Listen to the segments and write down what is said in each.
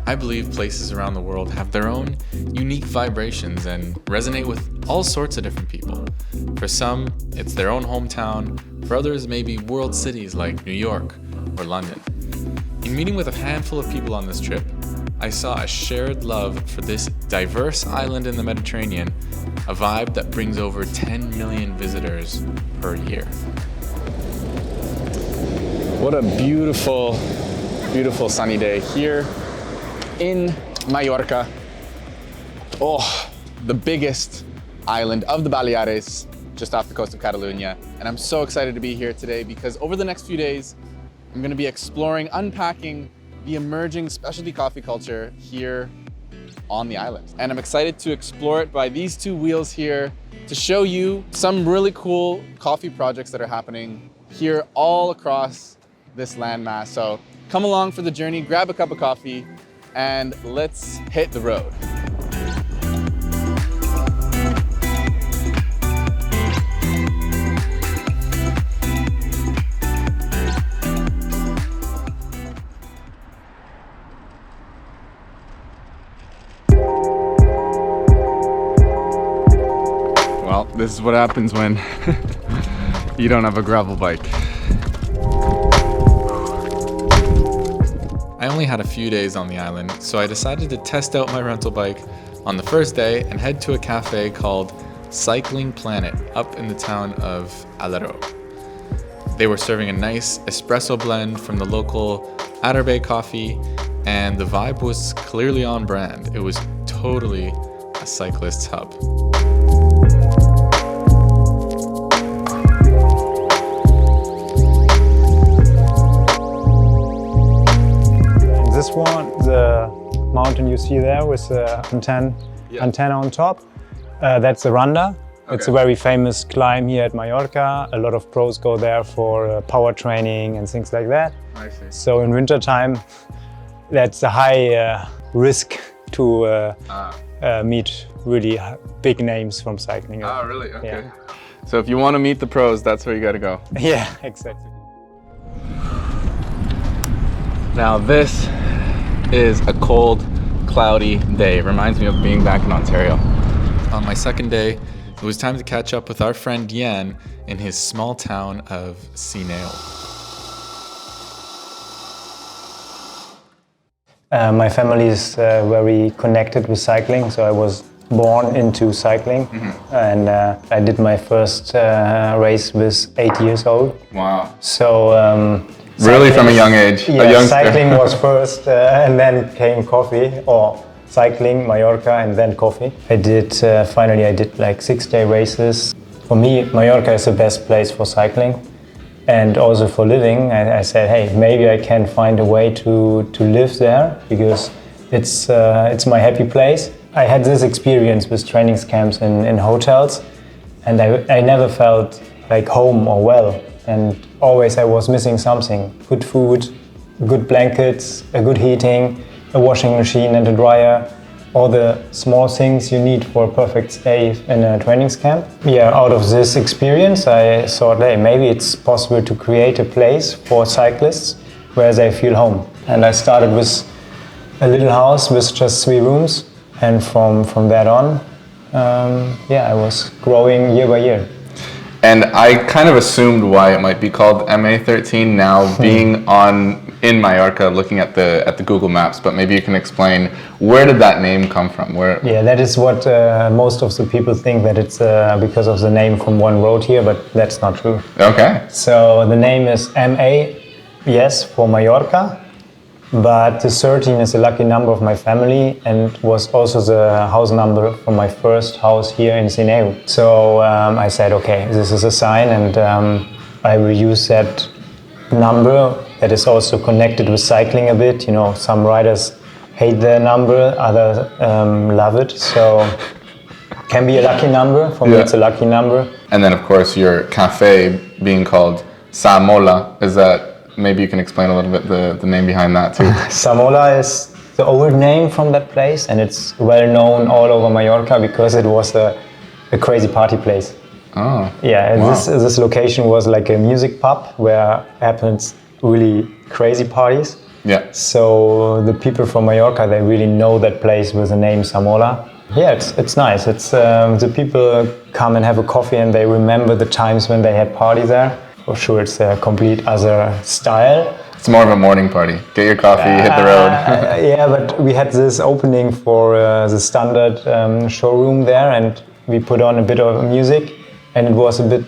I believe places around the world have their own unique vibrations and resonate with all sorts of different people. For some, it's their own hometown. For others, maybe world cities like New York or London. In meeting with a handful of people on this trip, I saw a shared love for this diverse island in the Mediterranean, a vibe that brings over 10 million visitors per year. What a beautiful, beautiful sunny day here in Mallorca. Oh, the biggest island of the Baleares, just off the coast of Catalonia. And I'm so excited to be here today because over the next few days, I'm gonna be exploring, unpacking the emerging specialty coffee culture here on the island. And I'm excited to explore it by these two wheels here to show you some really cool coffee projects that are happening here all across this landmass. So come along for the journey, grab a cup of coffee, and let's hit the road. Well, this is what happens when you don't have a gravel bike. I only had a few days on the island, so I decided to test out my rental bike on the first day and head to a cafe called Cycling Planet up in the town of Alero. They were serving a nice espresso blend from the local Arabe coffee, and the vibe was clearly on brand. It was totally a cyclist's hub. This one, the mountain you see there with the antenna on top, that's the Randa. Okay. It's a very famous climb here at Mallorca. A lot of pros go there for power training and things like that. I see. So in wintertime, that's a high risk to meet really big names from cycling. Oh, really? Okay. Yeah. So if you want to meet the pros, that's where you got to go. Yeah, exactly. Now this is a cold, cloudy day. It reminds me of being back in Ontario. On my second day, it was time to catch up with our friend Yan in his small town of Sineo. My family is very connected with cycling, so I was born into cycling, and I did my first race with 8 years old. Wow. So really from a young age? Yeah, a youngster. Cycling was first, and then came coffee, or cycling, Mallorca, and then coffee. Finally I did like 6-day races. For me, Mallorca is the best place for cycling and also for living. I said, hey, maybe I can find a way to live there because it's my happy place. I had this experience with training camps in hotels, and I never felt like home or well. And always I was missing something. Good food, good blankets, a good heating, a washing machine and a dryer. All the small things you need for a perfect stay in a training camp. Yeah, out of this experience I thought, hey, maybe it's possible to create a place for cyclists where they feel home. And I started with a little house with just 3 rooms. And from that on, I was growing year by year. And I kind of assumed why it might be called MA13 now, being in Mallorca, looking at the Google Maps. But maybe you can explain, where did that name come from? Yeah, that is what most of the people think, that it's because of the name from one road here, but that's not true. Okay. So the name is MA, yes, for Mallorca. But the 13 is the lucky number of my family and was also the house number for my first house here in Sineu. So I said, okay, this is a sign, and I will use that number that is also connected with cycling a bit. You know, some riders hate the number, others love it. So it can be a lucky number. For me, it's a lucky number. And then, of course, your cafe being called Samola, is that... Maybe you can explain a little bit the name behind that too. Samola is the old name from that place, and it's well known all over Mallorca because it was a crazy party place. Oh. Yeah, and wow. This location was like a music pub where happens really crazy parties. Yeah. So the people from Mallorca, they really know that place with the name Samola. Yeah, it's nice. It's the people come and have a coffee and they remember the times when they had party there. For sure, it's a complete other style. It's more of a morning party. Get your coffee, hit the road. Yeah, but we had this opening for the standard showroom there, and we put on a bit of music, and it was a bit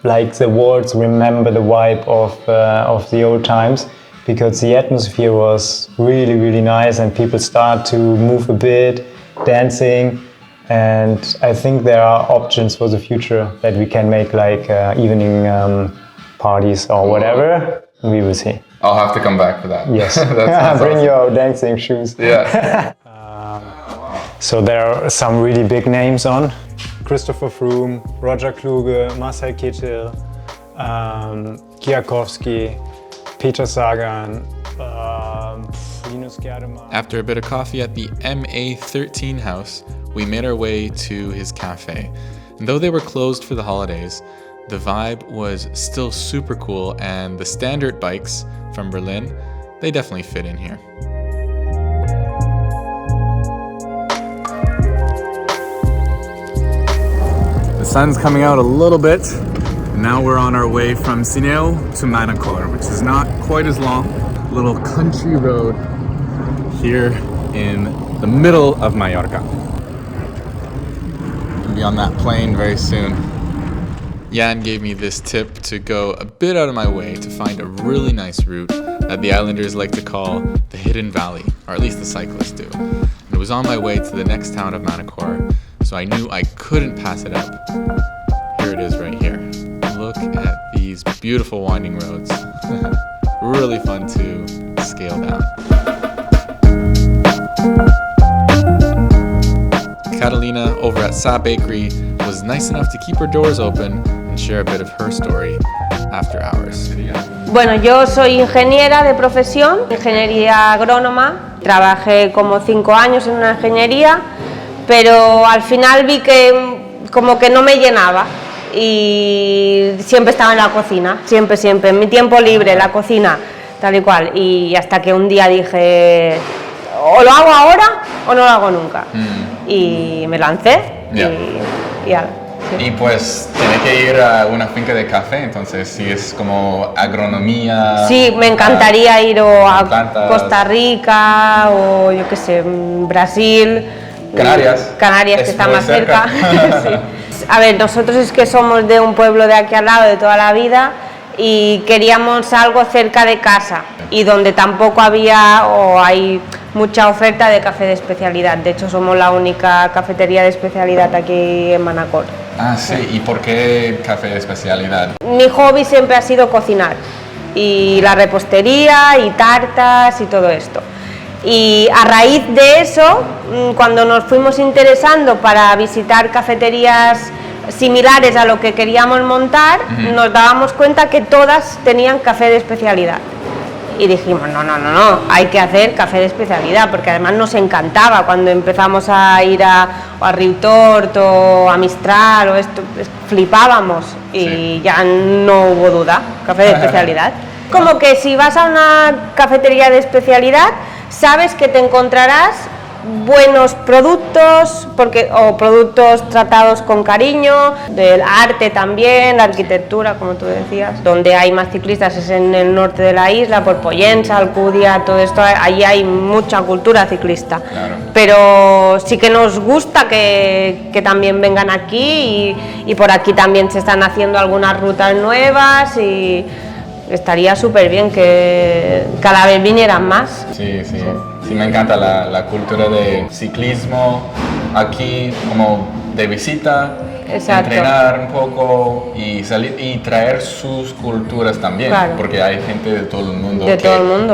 like the words remember the vibe of the old times, because the atmosphere was really, really nice, and people start to move a bit, dancing, and I think there are options for the future that we can make like evening parties or whatever. We will see. I'll have to come back for that. Yes. awesome. Bring your dancing shoes. Yeah. So there are some really big names on. Christopher Froome, Roger Kluge, Marcel Kittel, Kwiatkowski, Peter Sagan, Linus Gerdemann. After a bit of coffee at the MA13 house, we made our way to his cafe. And though they were closed for the holidays, the vibe was still super cool, and the standard bikes from Berlin, they definitely fit in here. The sun's coming out a little bit. Now we're on our way from Sineu to Manacor, which is not quite as long. Little country road here in the middle of Mallorca. We'll be on that plane very soon. Jan gave me this tip to go a bit out of my way to find a really nice route that the islanders like to call the Hidden Valley, or at least the cyclists do. And it was on my way to the next town of Manacor, so I knew I couldn't pass it up. Here it is right here. Look at these beautiful winding roads. Really fun to scale down. Catalina over at Sa Bakery was nice enough to keep her doors open and share a bit of her story after hours. Bueno, yo soy ingeniera de profesión, ingeniería agrónoma. Trabajé como 5 años en una ingeniería, pero al final vi que como que no me llenaba y siempre estaba en la cocina, siempre, en mi tiempo libre, la cocina, tal y cual. Y hasta que un día dije, o lo hago ahora o no lo hago nunca. Y me lancé y ya. Sí. Y pues tiene que ir a una finca de café, entonces si es como agronomía. Sí, me encantaría ir o a plantas. Costa Rica o yo qué sé, Brasil. Canarias. Canarias, que está más cerca. Sí. A ver, nosotros es que somos de un pueblo de aquí al lado de toda la vida y queríamos algo cerca de casa y donde tampoco había o hay mucha oferta de café de especialidad. De hecho, somos la única cafetería de especialidad aquí en Manacor. Ah, sí. ¿Y por qué café de especialidad? Mi hobby siempre ha sido cocinar y la repostería y tartas y todo esto. Y a raíz de eso, cuando nos fuimos interesando para visitar cafeterías similares a lo que queríamos montar, nos dábamos cuenta que todas tenían café de especialidad. Y dijimos, no, hay que hacer café de especialidad, porque además nos encantaba cuando empezamos a ir a Riutort o a Mistral o esto, flipábamos y ya no hubo duda, café de especialidad. Como que si vas a una cafetería de especialidad, sabes que te encontrarás buenos productos, o productos tratados con cariño, del arte también, la arquitectura, como tú decías. Donde hay más ciclistas es en el norte de la isla, por Pollensa, Alcudia, todo esto, allí hay mucha cultura ciclista. Claro. Pero sí que nos gusta que también vengan aquí y por aquí también se están haciendo algunas rutas nuevas y estaría súper bien que cada vez vinieran más. Sí. Sí, me encanta la cultura de ciclismo aquí, como de visita, exacto, entrenar un poco y salir y traer sus culturas también, claro, porque hay gente de todo el mundo,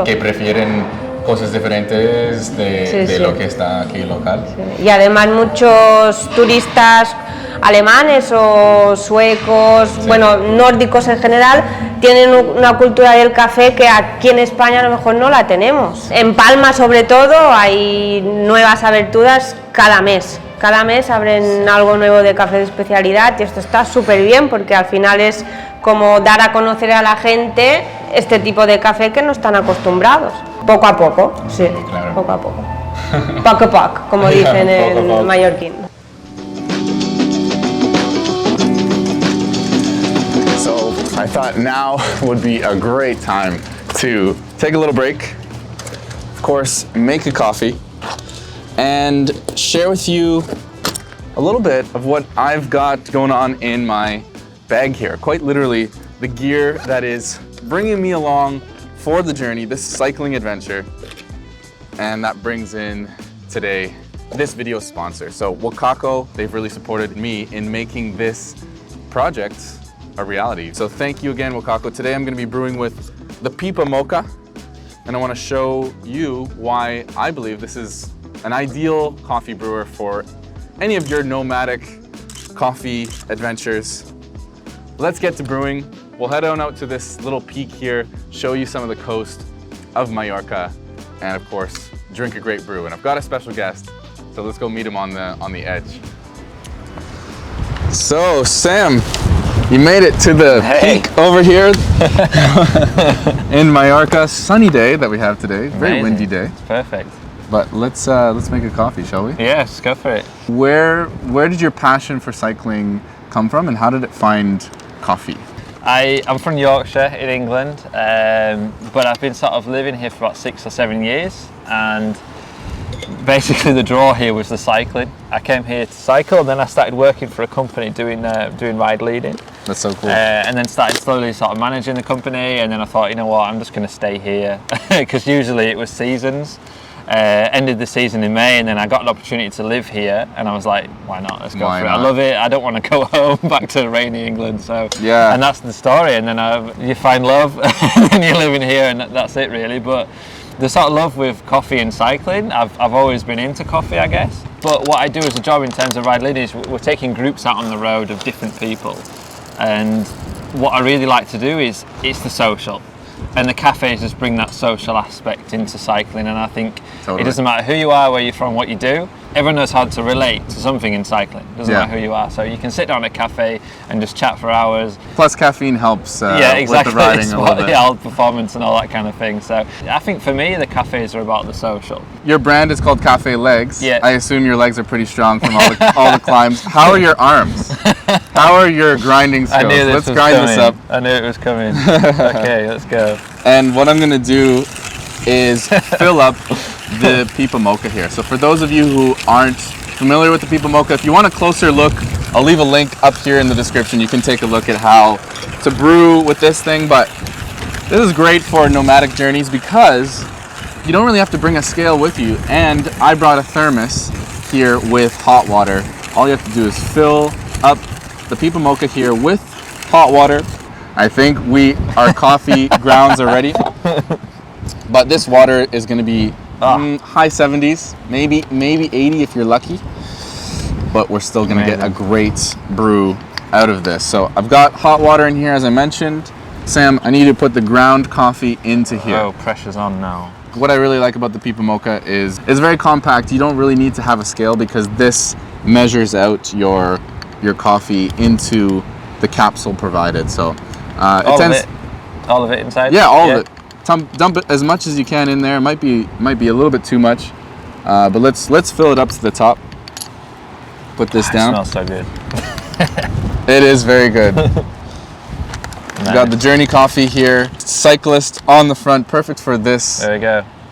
que prefieren cosas diferentes de lo que está aquí local. Sí. Y además muchos turistas alemanes o suecos, bueno, nórdicos en general, tienen una cultura del café que aquí en España a lo mejor no la tenemos. En Palma sobre todo hay nuevas aberturas cada mes. Cada mes abren algo nuevo de café de especialidad y esto está súper bien porque al final es como dar a conocer a la gente este tipo de café que no están acostumbrados. Poco a poco, sí, Claro. poco a poco. Poc a poc, como dicen en Poc a poc. mallorquín. So I thought now would be a great time to take a little break, of course, make a coffee, and share with you a little bit of what I've got going on in my bag here. Quite literally, the gear that is bringing me along for the journey, this cycling adventure. And that brings in today this video sponsor. So Wacaco, they've really supported me in making this project a reality. So thank you again, Wacaco. Today I'm gonna be brewing with the Pipamoka, and I wanna show you why I believe this is an ideal coffee brewer for any of your nomadic coffee adventures. Let's get to brewing. We'll head on out to this little peak here, show you some of the coast of Mallorca, and of course, drink a great brew. And I've got a special guest, so let's go meet him on the edge. So, Sam, you made it to the peak over here in Mallorca. Sunny day that we have today. Very windy day. It's perfect. But let's make a coffee, shall we? Yes, go for it. Where did your passion for cycling come from, and how did it find coffee? I'm from Yorkshire in England, but I've been sort of living here for about 6 or 7 years, and basically the draw here was the cycling. I came here to cycle, and then I started working for a company doing ride leading. That's so cool. And then started slowly sort of managing the company, and then I thought, you know what, I'm just going to stay here, because usually it was seasons. Ended the season in May, and then I got an opportunity to live here, and I was like, why not? Let's go for it. I love it. I don't want to go home back to rainy England. So yeah, and that's the story. And then you find love, and then you're living here, and that's it really. But the sort of love with coffee and cycling, I've always been into coffee, I guess. But what I do as a job in terms of ride leading is we're taking groups out on the road of different people, and what I really like to do is it's the social. And the cafes just bring that social aspect into cycling, and I think it doesn't matter who you are, where you're from, what you do, everyone knows how to relate to something in cycling. It doesn't matter who you are, so you can sit down at a cafe and just chat for hours. Plus caffeine helps with the riding a little bit. Yeah, performance and all that kind of thing. So I think for me, the cafes are about the social. Your brand is called Cafe Legs. Yeah. I assume your legs are pretty strong from all the climbs. How are your arms? How are your grinding skills? Let's grind this up. I knew it was coming. Okay, let's go. And what I'm gonna do is fill up the Pipamoka here. So for those of you who aren't familiar with the Pipamoka, if you want a closer look, I'll leave a link up here in the description. You can take a look at how to brew with this thing. But this is great for nomadic journeys because you don't really have to bring a scale with you. And I brought a thermos here with hot water. All you have to do is fill up the Pipamoka here with hot water. I think our coffee grounds are ready, but this water is going to be high 70s, maybe 80 if you're lucky, but we're still going to get a great brew out of this. So I've got hot water in here, as I mentioned. Sam, I need to put the ground coffee into here. Oh, pressure's on now. What I really like about the Pipamoka is it's very compact. You don't really need to have a scale because this measures out your coffee into the capsule provided. So all of it inside? Yeah, all of it. Dump it as much as you can in there. It might be a little bit too much, but let's fill it up to the top. Put this down. It smells so good. It is very good. Nice. We've got the Journey coffee here. Cyclist on the front, perfect for this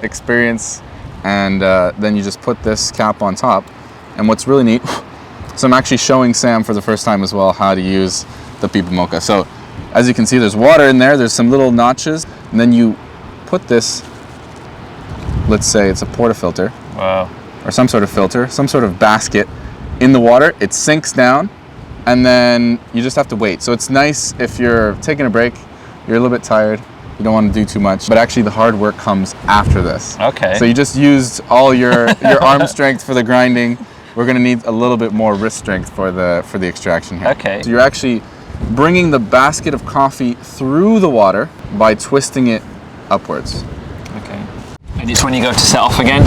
experience. And then you just put this cap on top. And what's really neat, so I'm actually showing Sam for the first time as well how to use the Pipamoka. So as you can see, there's water in there, there's some little notches, and then you put this, let's say it's a portafilter, or some sort of filter, some sort of basket in the water. It sinks down, and then you just have to wait. So it's nice if you're taking a break, you're a little bit tired, you don't want to do too much, but actually the hard work comes after this. Okay. So you just used all your arm strength for the grinding. We're gonna need a little bit more wrist strength for the extraction here. Okay. So you're actually bringing the basket of coffee through the water by twisting it upwards. Okay. And it's when you go to set off again,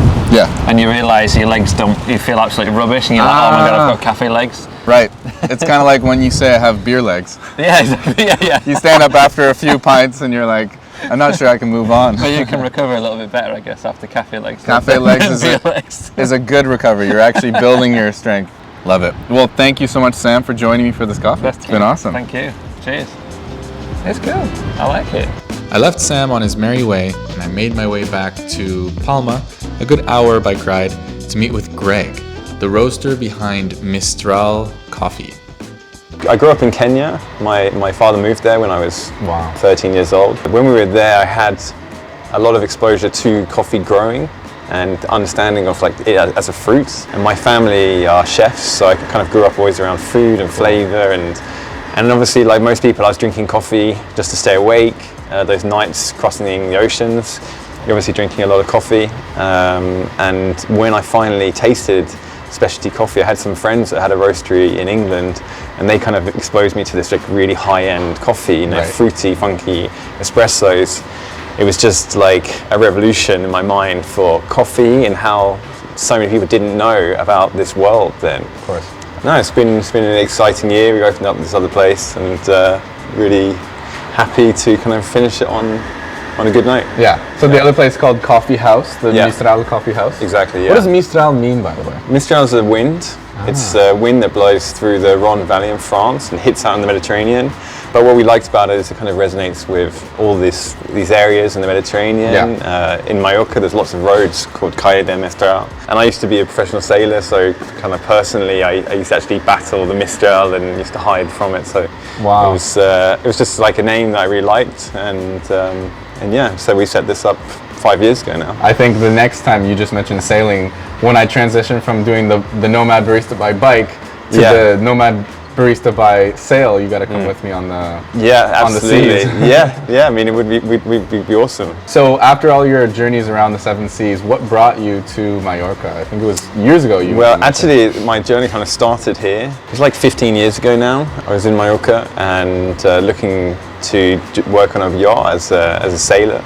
and you realise your legs you feel absolutely rubbish, and you're like, oh my god, I've got cafe legs. Right. It's kind of like when you say I have beer legs. Yeah, exactly. Yeah. You stand up after a few pints and you're like, I'm not sure I can move on. But you can recover a little bit better, I guess, after cafe legs. Cafe legs is a good recovery. You're actually building your strength. Love it. Well, thank you so much, Sam, for joining me for this coffee. It's been awesome. Thank you. Cheers. It's good. I like it. I left Sam on his merry way, and I made my way back to Palma, a good hour bike ride, to meet with Greg, the roaster behind Mistral Coffee. I grew up in Kenya. My father moved there when I was 13 years old. When we were there, I had a lot of exposure to coffee growing and understanding of like it as a fruit. And my family are chefs, so I kind of grew up always around food and flavor. And obviously, like most people, I was drinking coffee just to stay awake. Those nights crossing the oceans, you're obviously drinking a lot of coffee. And when I finally tasted specialty coffee, I had some friends that had a roastery in England, and they kind of exposed me to this like really high-end coffee, fruity, funky espressos. It was just like a revolution in my mind for coffee and how so many people didn't know about this world then. Of course. No, it's been an exciting year. We opened up this other place, and really happy to kind of finish it on a good note. Yeah. So the other place is called Coffee House, the Mistral Coffee House. Exactly. Yeah. What does Mistral mean, by the way? Mistral is a wind. It's a wind that blows through the Rhone Valley in France and hits out in the Mediterranean. But what we liked about it is it kind of resonates with all these areas in the Mediterranean. In Mallorca, there's lots of roads called Calle de Mistral. And I used to be a professional sailor, so kind of personally, I used to actually battle the Mistral and used to hide from it. So it was just like a name that I really liked. And yeah, so we set this up 5 years ago now. I think the next time you just mentioned sailing, when I transitioned from doing the Nomad Barista by bike to the Nomad Barista by sail, you got to come with me on the absolutely. On the seas. yeah. I mean, it would be awesome. So after all your journeys around the 7 seas, what brought you to Mallorca? I think it was years ago. Well, actually, my journey kind of started here. It was like 15 years ago now. I was in Mallorca and looking to work on a yacht as a sailor.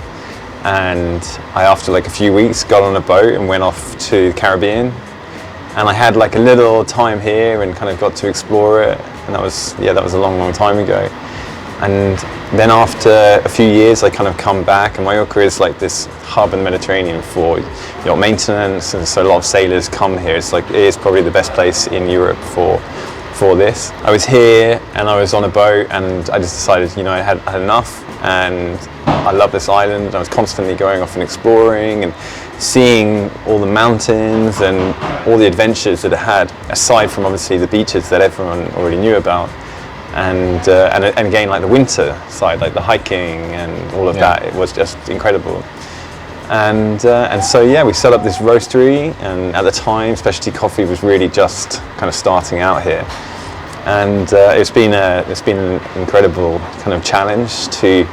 And I, after like a few weeks, got on a boat and went off to the Caribbean. And I had like a little time here and kind of got to explore it. And that was a long time ago. And then after a few years, I kind of come back, and Mallorca is like this hub in the Mediterranean for yacht maintenance. And so a lot of sailors come here. It is probably the best place in Europe for this. I was here and I was on a boat, and I just decided, I had enough, and I love this island. I was constantly going off and exploring and seeing all the mountains and all the adventures that it had, aside from obviously the beaches that everyone already knew about, and again, like the winter side, like the hiking and all of that. It was just incredible. And so we set up this roastery, and at the time specialty coffee was really just kind of starting out here. And it's been an incredible kind of challenge to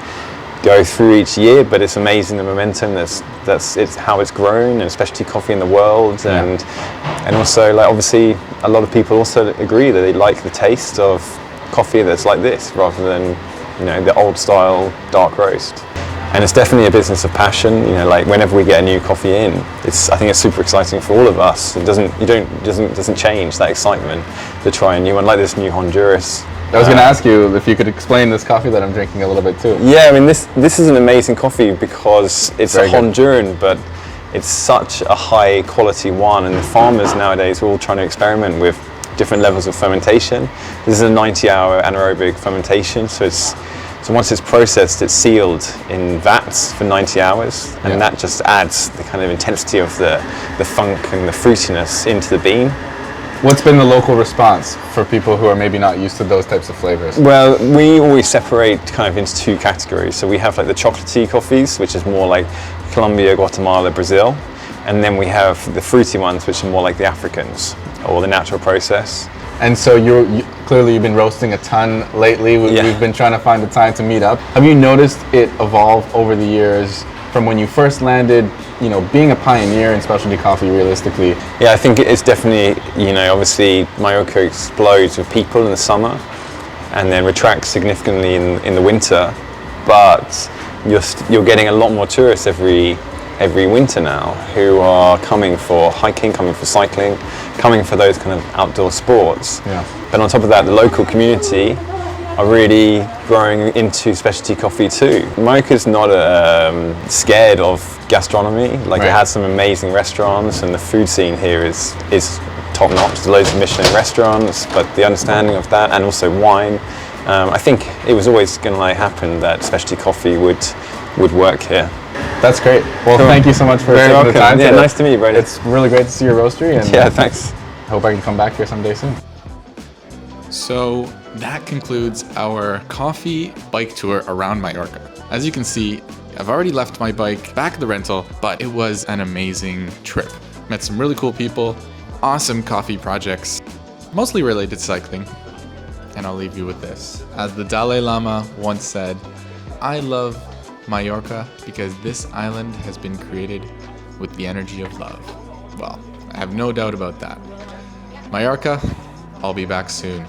go through each year, but it's amazing the momentum it's how it's grown, and specialty coffee in the world, and also like obviously a lot of people also agree that they like the taste of coffee that's like this rather than the old style dark roast. And it's definitely a business of passion. Like whenever we get a new coffee in, I think it's super exciting for all of us. It doesn't change that excitement to try a new one, like this new Honduras. I was going to ask you if you could explain this coffee that I'm drinking a little bit too. Yeah, I mean this is an amazing coffee because it's a Honduran, but it's such a high quality one, and the farmers nowadays are all trying to experiment with different levels of fermentation. This is a 90-hour anaerobic fermentation, so once it's processed, it's sealed in vats for 90 hours, and that just adds the kind of intensity of the funk and the fruitiness into the bean. What's been the local response for people who are maybe not used to those types of flavors? Well, we always separate kind of into two categories. So we have like the chocolatey coffees, which is more like Colombia, Guatemala, Brazil. And then we have the fruity ones, which are more like the Africans or the natural process. And so clearly you've been roasting a ton lately. We've been trying to find the time to meet up. Have you noticed it evolve over the years from when you first landed, being a pioneer in specialty coffee realistically? Yeah, I think it's definitely, obviously Mallorca explodes with people in the summer and then retracts significantly in the winter. But you're getting a lot more tourists every winter now who are coming for hiking, coming for cycling, coming for those kind of outdoor sports. Yeah. But on top of that, the local community are really growing into specialty coffee too. Mallorca's not scared of gastronomy. Like it has some amazing restaurants, and the food scene here is top notch. There's loads of Michelin restaurants, but the understanding of that, and also wine. I think it was always going to happen that specialty coffee would work here. That's great. Well, thank you so much for taking the time. Yeah, nice to meet you, Brady. It's really great to see your roastery. And yeah, thanks. I hope I can come back here someday soon. So that concludes our coffee bike tour around Mallorca. As you can see, I've already left my bike back at the rental, but it was an amazing trip. Met some really cool people, awesome coffee projects, mostly related to cycling. And I'll leave you with this. As the Dalai Lama once said, I love Mallorca because this island has been created with the energy of love. Well, I have no doubt about that. Mallorca, I'll be back soon.